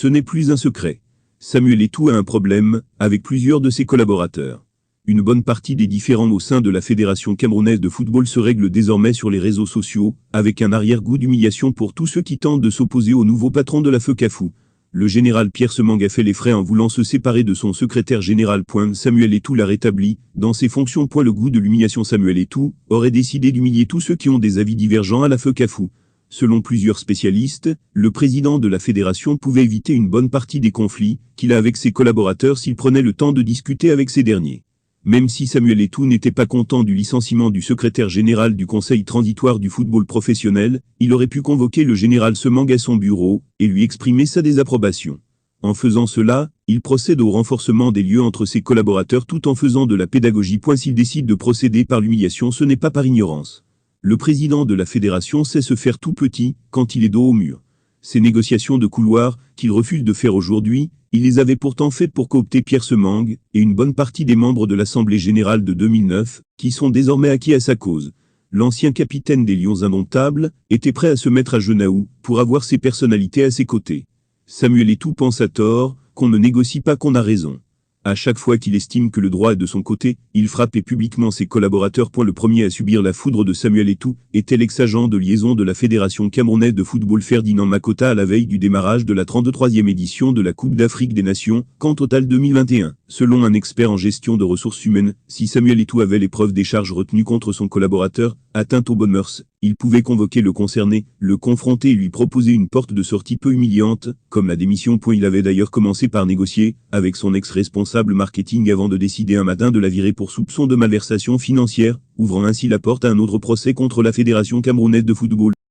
Ce n'est plus un secret. Samuel Eto'o a un problème avec plusieurs de ses collaborateurs. Une bonne partie des différends au sein de la Fédération camerounaise de football se règle désormais sur les réseaux sociaux, avec un arrière-goût d'humiliation pour tous ceux qui tentent de s'opposer au nouveau patron de la FECAFOOT. Le général Pierre Semang a fait les frais en voulant se séparer de son secrétaire général. Samuel Eto'o l'a rétabli dans ses fonctions. Le goût de l'humiliation. Samuel Eto'o aurait décidé d'humilier tous ceux qui ont des avis divergents à la FECAFOOT. Selon plusieurs spécialistes, le président de la fédération pouvait éviter une bonne partie des conflits qu'il a avec ses collaborateurs s'il prenait le temps de discuter avec ces derniers. Même si Samuel Eto'o n'était pas content du licenciement du secrétaire général du conseil transitoire du football professionnel, il aurait pu convoquer le général Semang à son bureau et lui exprimer sa désapprobation. En faisant cela, il procède au renforcement des liens entre ses collaborateurs tout en faisant de la pédagogie. S'il décide de procéder par l'humiliation, ce n'est pas par ignorance. Le président de la fédération sait se faire tout petit quand il est dos au mur. Ces négociations de couloir, qu'il refuse de faire aujourd'hui, il les avait pourtant faites pour coopter Pierre Semang et une bonne partie des membres de l'Assemblée générale de 2009, qui sont désormais acquis à sa cause. L'ancien capitaine des Lions indomptables était prêt à se mettre à genoux pour avoir ces personnalités à ses côtés. Samuel Eto'o pense à tort qu'on ne négocie pas, qu'on a raison. À chaque fois qu'il estime que le droit est de son côté, il frappe publiquement ses collaborateurs. Le premier à subir la foudre de Samuel Eto'o était l'ex-agent de liaison de la Fédération camerounaise de football Ferdinand Makota à la veille du démarrage de la 33e édition de la Coupe d'Afrique des Nations, Camp Total 2021. Selon un expert en gestion de ressources humaines, si Samuel Eto'o avait les preuves des charges retenues contre son collaborateur, atteinte aux bonnes mœurs, il pouvait convoquer le concerné, le confronter et lui proposer une porte de sortie peu humiliante, comme la démission. Il avait d'ailleurs commencé par négocier avec son ex-responsable marketing avant de décider un matin de la virer pour soupçon de malversation financière, ouvrant ainsi la porte à un autre procès contre la Fédération camerounaise de football.